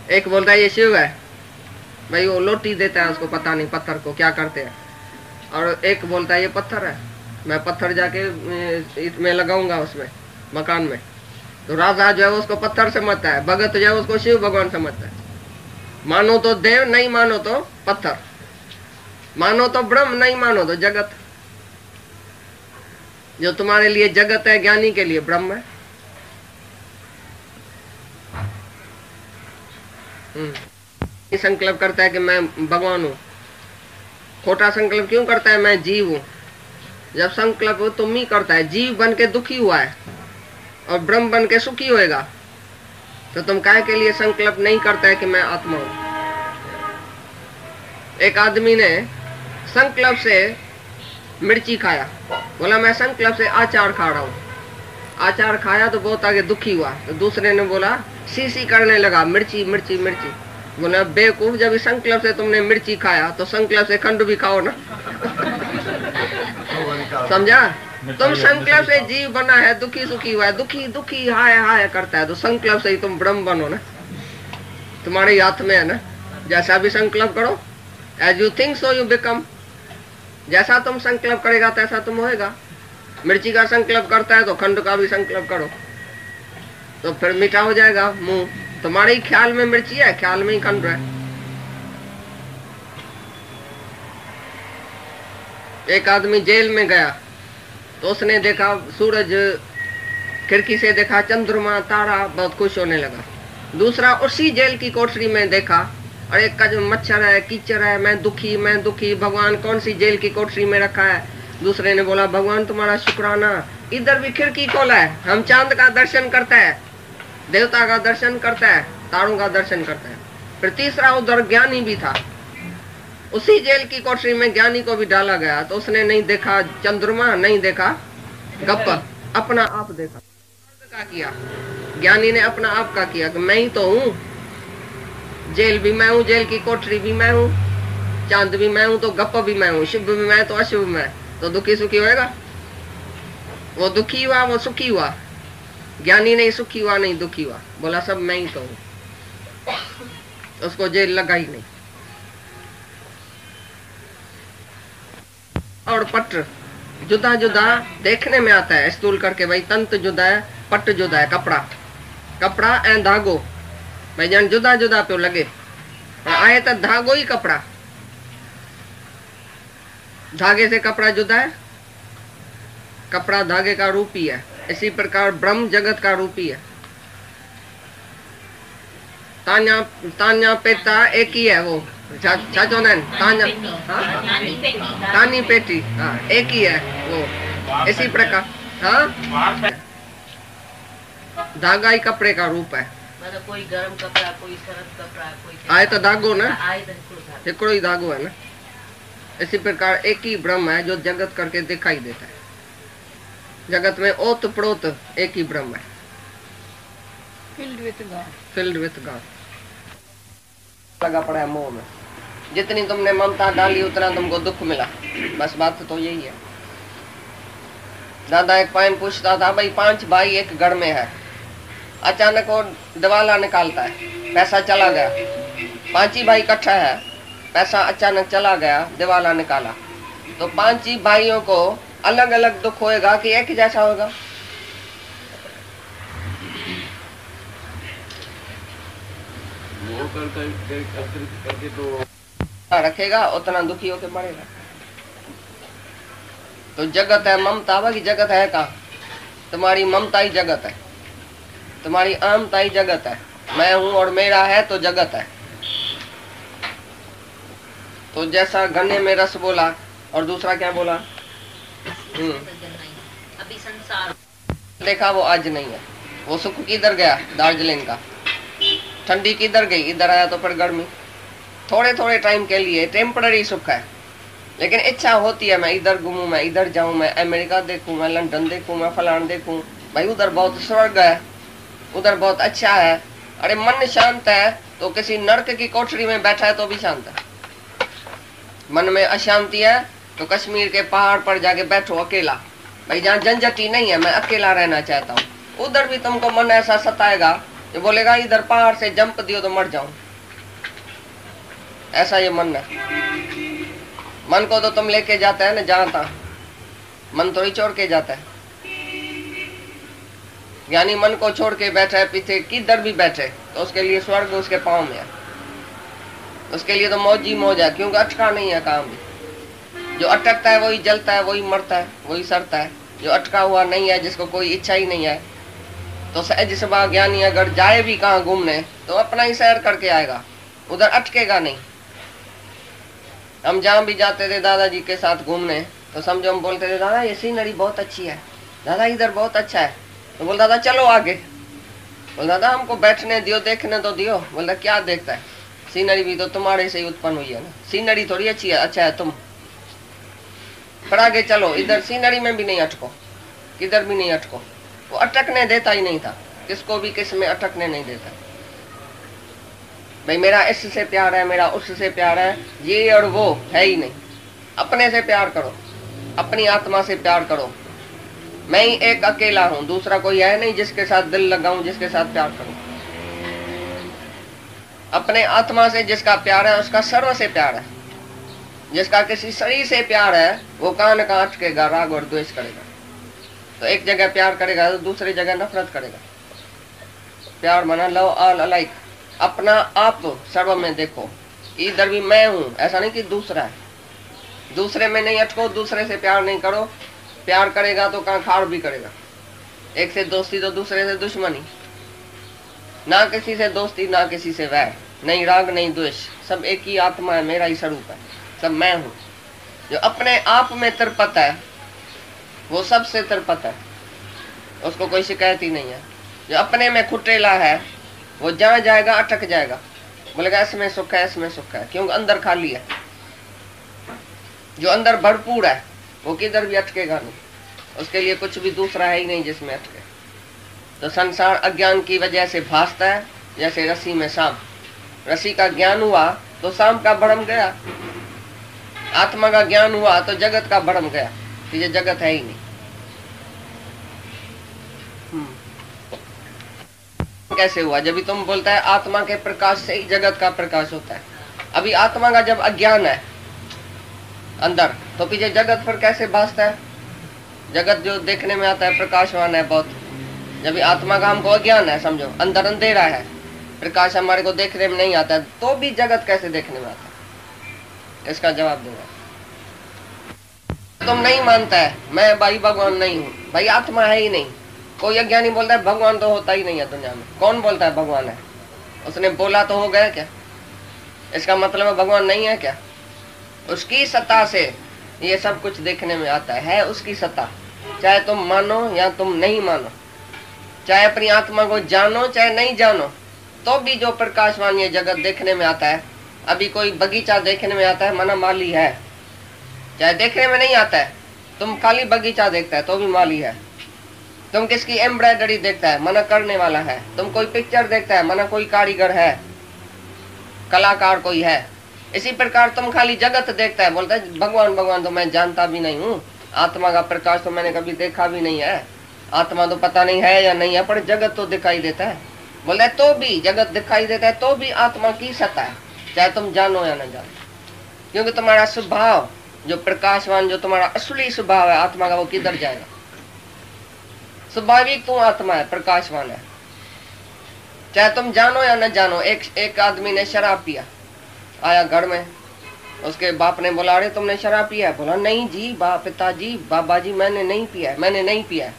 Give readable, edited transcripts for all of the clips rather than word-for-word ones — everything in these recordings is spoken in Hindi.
एक बोलता है ये शिव है, भाई वो लोटी देता है उसको पता नहीं पत्थर को क्या करते हैं। और एक बोलता है ये पत्थर है, मैं पत्थर जाके मैं लगाऊंगा उसमें मकान में। तो राजा जो है उसको पत्थर समझता है, भगत जो है उसको शिव भगवान समझता है। मानो तो देव, नहीं मानो तो पत्थर, मानो तो ब्रह्म, नहीं मानो तो जगत। जो तुम्हारे लिए जगत है ज्ञानी के लिए ब्रह्म है। संकल्प करता है कि मैं भगवान हूं, खोटा संकल्प क्यों करता है, मैं जीव हूं। जब संकल्प तुम ही करता है, जीव बन के दुखी हुआ है और ब्रह्म बन के सुखी होएगा, तो तुम काहे के लिए संकल्प नहीं करता है कि मैं आत्मा हूं। एक आदमी ने संकल्प से मिर्ची खाया, बोला मैं संकल्प से आचार खा रहा हूं। आचार खाया तो बहुत आगे दुखी हुआ। तो दूसरे ने बोला, सी करने लगा, मिर्ची मिर्ची मिर्ची। बोला बेवकूफ, जब संकल्प से तुमने मिर्ची खाया तो संकल्प से खंड भी खाओ ना। समझा? तुम संकल्प से जीव बना है, दुखी सुखी हुआ है, दुखी दुखी हाय हाय करता है, तो संकल्प से ही तुम ब्रह्म बनो ना। तुम्हारे हाथ में है ना, जैसा भी संकल्प करो, as you think so you become. जैसा तुम संकल्प करेगा तैसा तुम होएगा। मिर्ची का संकल्प करता है तो खंड का भी संकल्प करो, तो फिर मीठा हो जाएगा मुंह। तुम्हारे ही ख्याल में मिर्ची है, ख्याल में ही खंड है। एक आदमी जेल में गया तो उसने देखा सूरज, खिड़की से देखा चंद्रमा तारा, बहुत खुश होने लगा। दूसरा उसी जेल की कोठरी में देखा और एक का जो मच्छर है, कीचड़ है, मैं दुखी, भगवान कौन सी जेल की कोठरी में रखा है। दूसरे ने बोला, भगवान तुम्हारा शुक्राना, इधर भी खिड़की खोला है, हम चांद का दर्शन करता है, देवता का दर्शन करता है, तारों का दर्शन करता है। फिर तीसरा उधर ज्ञानी भी था, उसी जेल की कोठरी में ज्ञानी को भी डाला गया, तो उसने नहीं देखा चंद्रमा, नहीं देखा गप्पा, अपना आप देखा। का किया ज्ञानी ने, अपना आप का किया कि मैं ही तो हूँ, जेल भी मैं हूँ, जेल की कोठरी भी मैं हूँ, चांद भी मैं हूँ, तो गप्प भी मैं हूँ, शुभ भी मैं तो अशुभ मैं। तो दुखी सुखी होएगा? वो दुखी हुआ, वो सुखी हुआ। ज्ञानी नहीं सुखी हुआ, नहीं दुखी हुआ, बोला सब मैं ही तो हूँ, उसको जेल लगा ही नहीं। और पट जुदा जुदा देखने में आता है, स्थूल करके भाई तंत जुदा है, पट जुदा है, कपड़ा एंड धागो, भाई जान जुदा जुदा पे लगे, आए तो धागो ही कपड़ा, धागे से कपड़ा जुदा है, कपड़ा धागे का रूप ही है। इसी प्रकार ब्रह्म जगत का रूप ही है। तान्या पेटा एक ही है, वो तानी पेटी, हाँ एक ही है वो। इसी प्रकार हाँ, धागा ही कपड़े का रूप है। मतलब कोई गर्म कपड़ा, कोई सर्द कपड़ा, कोई आए तो धागो ना, आए तो एकड़ो ही धागो है ना। इसी प्रकार एक ही ब्रह्म है जो जगत करके दिखाई देता है। जगत में ओत प्रोत एक ही ब्रह्म है, फिल्ड विथ गॉड। लगा पड़ा है मोह में, जितनी तुमने ममता डाली उतना तुमको दुख मिला, बस बात तो यही है। दादा एक पॉइंट पूछता था, भाई 5 भाई एक घर में है, अचानक वो दिवाला निकालता है, पैसा चला गया, 5 ही भाई इकट्ठा है, पैसा अचानक चला गया, दिवाला निकाला, तो 5 ही भाइयों को अलग अलग दुख होएगा कि एक जैसा होगा? वो करके तो रखेगा, उतना दुखी होकर मरेगा। तो जगत है ममता, की जगत है कहाँ? तुम्हारी ममता ही जगत है, तुम्हारी अहमता ही जगत है। मैं हूँ और मेरा है तो जगत है। तो जैसा गन्ने में रस बोला और दूसरा क्या बोला, अभी संसार देखा वो आज नहीं है। वो सुख किधर गया? दार्जिलिंग का। ठंडी किधर गई? इधर आया तो फिर गर्मी। थोड़े थोड़े टाइम के लिए टेम्पररी सुख है, लेकिन इच्छा होती है मैं इधर घूमूं, मैं इधर जाऊं, मैं अमेरिका देखूं, मैं लंदन देखूं, मैं फलान देखूं, भाई उधर बहुत स्वर्ग है, उधर बहुत अच्छा है। अरे मन शांत है तो किसी नर्क की कोठरी में बैठा है तो भी शांत है। मन में अशांति है तो कश्मीर के पहाड़ पर जाके बैठो अकेला, भाई जहाँ झंझट ही नहीं है, मैं अकेला रहना चाहता हूँ। उधर भी तुमको मन ऐसा सताएगा ये बोलेगा इधर पहाड़ से जंप दियो तो मर जाऊं, ऐसा ये मन है। मन को तो तुम लेके जाता है ना जहां तहां, मन थोड़ी छोड़ के जाता है। ज्ञानी मन को छोड़ के बैठा है पीछे किधर भी बैठे तो उसके लिए स्वर्ग उसके पांव में है, उसके लिए तो मौज ही मौज है, क्योंकि अटका नहीं है काम भी। जो अटकता है वही जलता है, वही मरता है, वही सड़ता है। जो अटका हुआ नहीं है, जिसको कोई इच्छा ही नहीं है, तो सहज स्वभाव ज्ञानी अगर जाए भी कहाँ घूमने तो अपना ही सैर करके आएगा, उधर अटकेगा नहीं। हम जहाँ भी जाते थे दादाजी के साथ घूमने तो समझो हम बोलते थे दादा ये सीनरी बहुत अच्छी है, दादा इधर बहुत अच्छा है, तो बोलता था चलो आगे। बोलता था हमको बैठने दियो, देखने तो दियो। बोलता क्या देखता है, सीनरी भी तो तुम्हारे से ही उत्पन्न हुई है ना, सीनरी थोड़ी अच्छी है, अच्छा है तुम, पर आगे चलो। इधर सीनरी में भी नहीं अटको, किधर भी नहीं अटको। वो अटकने देता ही नहीं था, किसको भी किस में अटकने नहीं देता। भाई मेरा इससे प्यार है, मेरा उससे प्यार है, ये और वो है ही नहीं। अपने से प्यार करो, अपनी आत्मा से प्यार करो। मैं ही एक अकेला हूं, दूसरा कोई है नहीं जिसके साथ दिल लगाऊं, जिसके साथ प्यार करूं। अपने आत्मा से जिसका प्यार है उसका सर्व से प्यार है। जिसका किसी शरीर से प्यार है वो कहां न कहां अटकेगा, राग और द्वेष करेगा। तो एक जगह प्यार करेगा तो दूसरी जगह नफरत करेगा। प्यार माना लव ऑल अलाइक, अपना आप सर्व में देखो। इधर भी मैं हूं, ऐसा नहीं कि दूसरा है। दूसरे में नहीं अटको, दूसरे से प्यार नहीं करो। प्यार करेगा तो कहां खाड़ भी करेगा। एक से दोस्ती तो दूसरे से दुश्मनी। ना किसी से दोस्ती, ना किसी से वैर, नहीं राग नहीं द्वेष, सब एक ही आत्मा है, मेरा ही स्वरूप है, सब मैं हूं। जो अपने आप में तृप्त है वो सबसे तृप्त है, उसको कोई शिकायत ही नहीं है। जो अपने में खुटेला है वो जहां जाएगा अटक जाएगा, बोलेगा इसमें सुख है, इसमें सुख है, क्योंकि अंदर खाली है। जो अंदर भरपूर है वो किधर भी अटकेगा नहीं, उसके लिए कुछ भी दूसरा है ही नहीं जिसमें अटके। तो संसार अज्ञान की वजह से भासता है, जैसे रस्सी में सांप। रस्सी का ज्ञान हुआ तो सांप का भ्रम गया, आत्मा का ज्ञान हुआ तो जगत का भ्रम गया, ये जगत है ही नहीं। कैसे हुआ? जब भी तुम बोलता है आत्मा के प्रकाश से ही जगत का प्रकाश होता है। अभी आत्मा का जब अज्ञान है अंदर, तो पीछे जगत पर कैसे भासता है? जगत जो देखने में आता है प्रकाशवान है बहुत। जब आत्मा का हमको अज्ञान है, समझो अंदर अंधेरा है, प्रकाश हमारे को देखने में नहीं आता है, तो भी जगत कैसे देखने में आता है? इसका जवाब दूंगा। तुम नहीं मानता है मैं भाई भगवान नहीं हूँ, भाई आत्मा है ही नहीं। कोई अज्ञानी बोलता है भगवान तो होता ही नहीं है दुनिया में। कौन बोलता है भगवान है? उसने बोला तो हो गया क्या? इसका मतलब है भगवान नहीं है क्या? उसकी सत्ता से ये सब कुछ देखने में आता है उसकी सत्ता। चाहे तुम मानो या तुम नहीं मानो, चाहे अपनी आत्मा को जानो चाहे नहीं जानो, तो भी जो प्रकाशवान ये जगत देखने में आता है। अभी कोई बगीचा देखने में आता है, मना माली है। चाहे देखने में नहीं आता है, तुम खाली बगीचा देखता है तो भी माली है। तुम किसकी एम्ब्रॉयडरी देखता है, मना करने वाला है। तुम कोई पिक्चर देखता है, मना कोई कारीगर है, कलाकार कोई है। इसी प्रकार तुम खाली जगत देखता है, बोलता है भगवान भगवान तो मैं जानता भी नहीं हूँ, आत्मा का प्रकाश तो मैंने कभी देखा भी नहीं है, आत्मा तो पता नहीं है या नहीं है, पर जगत तो दिखाई देता है। बोलता है तो भी जगत दिखाई देता है, तो भी आत्मा की सत्ता है, चाहे तुम जानो या न जानो। क्योंकि तुम्हारा स्वभाव जो प्रकाशवान, जो तुम्हारा असली स्वभाव है आत्मा का, वो किधर जाएगा? स्वाभाविक तुम आत्मा है, प्रकाशवान है, चाहे तुम जानो या न जानो। एक आदमी ने शराब पिया, आया घर में, उसके बाप ने बोला अरे तुमने शराब पिया? बोला नहीं जी पिताजी, बाबा जी मैंने नहीं पिया है, मैंने नहीं पिया है।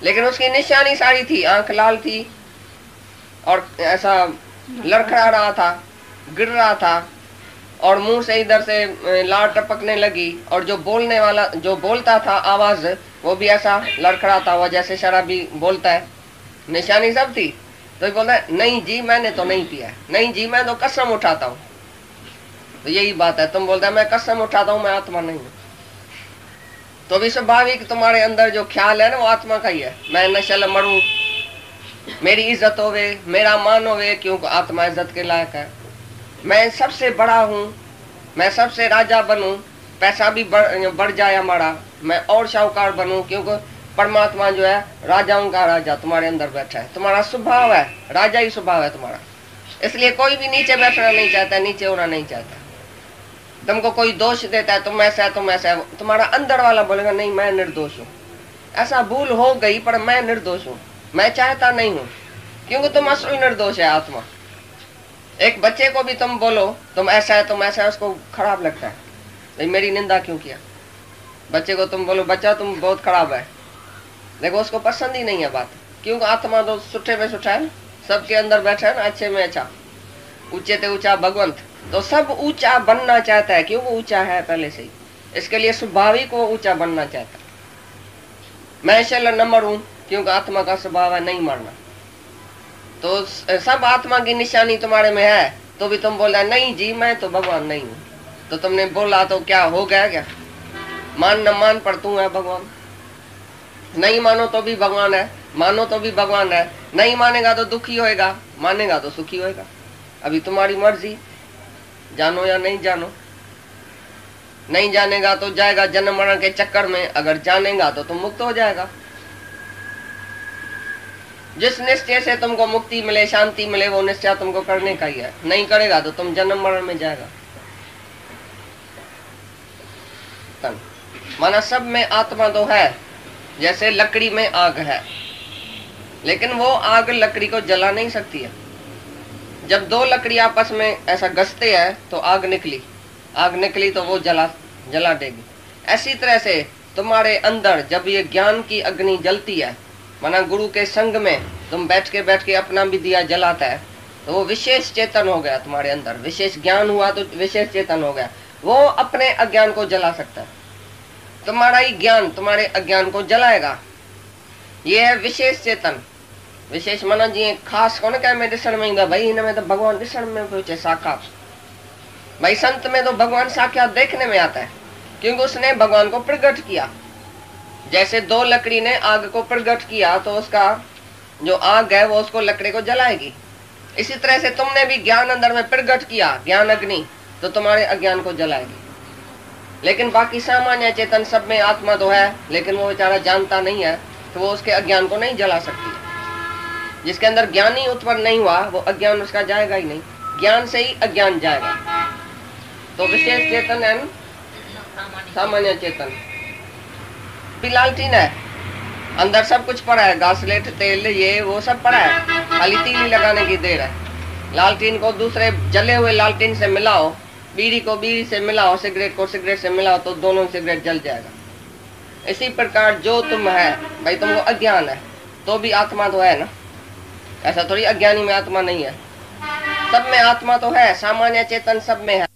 लेकिन उसकी निशानी सारी थी, आंख लाल थी और ऐसा लड़खड़ा रहा था, गिर रहा था, और मुंह से इधर से लार टपकने लगी, और जो बोलने वाला, जो बोलता था आवाज, वो भी ऐसा लड़खड़ाता हुआ जैसे शराबी बोलता है। निशानी सब थी, तो बोलता है नहीं जी मैंने तो नहीं पिया है, नहीं जी मैं तो कसम उठाता हूँ। तो यही बात है, तुम बोलता है मैं कसम उठाता हूँ, मैं आत्मा नहीं हूँ। तो भी स्वाभाविक तुम्हारे अंदर जो ख्याल है ना, वो आत्मा का ही है। मैं नशल मरूं, मेरी इज्जत होवे, मेरा मान होवे, क्योंकि आत्मा इज्जत के लायक है। मैं सबसे बड़ा हूँ, मैं सबसे राजा बनूं, पैसा भी बढ़ जाए हमारा, मैं और शाहूकार बनूं, क्योंकि परमात्मा जो है राजाओं का राजा तुम्हारे अंदर बैठा है, तुम्हारा स्वभाव है, राजा ही स्वभाव है तुम्हारा। इसलिए कोई भी नीचे बैठना नहीं चाहता, नीचे होना नहीं चाहता। तुमको कोई दोष देता है, तुम ऐसा है, तुम ऐसा है, तुम्हारा अंदर वाला बोलेगा नहीं मैं निर्दोष हूँ, ऐसा भूल हो गई पर मैं निर्दोष हूँ, मैं चाहता नहीं हूँ, क्योंकि तुम असल निर्दोष है आत्मा। एक बच्चे को भी तुम बोलो तुम ऐसा है, तुम ऐसा है, उसको खराब लगता है, भाई मेरी निंदा क्यों किया। बच्चे को तुम बोलो बच्चा तुम बहुत खराब है, देखो उसको पसंद ही नहीं है बात, क्योंकि आत्मा तो सुठे में सुठा है, सबके अंदर बैठा है ना, अच्छे में अच्छा, ऊंचे ते ऊंचा भगवंत, तो सब ऊंचा बनना चाहता है, क्योंकि ऊंचा है पहले से ही, इसके लिए स्वाभाविक वो ऊंचा बनना चाहता है। मैं चल न मरूं, क्योंकि आत्मा का स्वभाव है नहीं मरना। तो सब आत्मा की निशानी तुम्हारे में है, तो भी तुम बोला नहीं जी मैं तो भगवान नहीं हूँ, तो तुमने बोला तो क्या हो गया क्या? मान न मान पर तू है भगवान, नहीं मानो तो भी भगवान है, मानो तो भी भगवान है। नहीं मानेगा तो दुखी होएगा, मानेगा तो सुखी होएगा। अभी तुम्हारी मर्जी, जानो या नहीं जानो। नहीं जानेगा तो जाएगा जन्म मरण के चक्कर में, अगर जानेगा तो तुम मुक्त हो जाएगा। जिस निश्चय से तुमको मुक्ति मिले, शांति मिले, वो निश्चय तुमको करने का ही है। नहीं करेगा तो तुम जन्म मरण में जाएगा। माना सब में आत्मा तो है, जैसे लकड़ी में आग है, लेकिन वो आग लकड़ी को जला नहीं सकती है। जब दो लकड़ी आपस में ऐसा घसते हैं तो आग निकली तो वो जला देगी। ऐसी तरह से तुम्हारे अंदर जब ये ज्ञान की अग्नि जलती है, माना गुरु के संग में तुम बैठ के अपना भी दिया जलाता है, तो वो विशेष चेतन हो गया तुम्हारे अंदर। विशेष ज्ञान हुआ तो विशेष चेतन हो गया, वो अपने अज्ञान को जला सकता है। तुम्हारा ही ज्ञान तुम्हारे अज्ञान को जलाएगा। ये है विशेष चेतन। विशेष माना जी खास कोने क्या में दिसण में ईंदा, भाई इनमें तो भगवान दिसण में पहुंचे साक्षात। भाई संत में तो भगवान साक्षात देखने में आता है, क्योंकि उसने भगवान को प्रकट किया। जैसे दो लकड़ी ने आग को प्रकट किया तो उसका जो आग है वो उसको लकड़ी को जलाएगी। इसी तरह से तुमने भी ज्ञान अंदर में प्रकट किया, ज्ञान अग्नि, तो तुम्हारे अज्ञान को जलाएगी। लेकिन बाकी सामान्य चेतन सब में आत्मा तो है, लेकिन वो बेचारा जानता नहीं है, तो वो उसके अज्ञान को नहीं जला सकती है। जिसके अंदर ज्ञान ही उत्पन्न नहीं हुआ, वो अज्ञान उसका जाएगा ही नहीं, ज्ञान से ही अज्ञान जाएगा। तो विशेष चेतन है सामान्य चेतन। लालटीन है, अंदर सब कुछ पड़ा है, घासलेट तेल ये वो सब पड़ा है, खाली तीली लगाने की देर है। लालटीन को दूसरे जले हुए लालटीन से मिलाओ, बीड़ी को बीड़ी से मिलाओ, सिगरेट को सिगरेट से मिलाओ, तो दोनों सिगरेट जल जाएगा। इसी प्रकार जो तुम है, भाई तुमको अज्ञान है तो भी आत्मा तो है ना, ऐसा थोड़ी अज्ञानी में आत्मा नहीं है। सब में आत्मा तो है, सामान्य चेतन सब में है।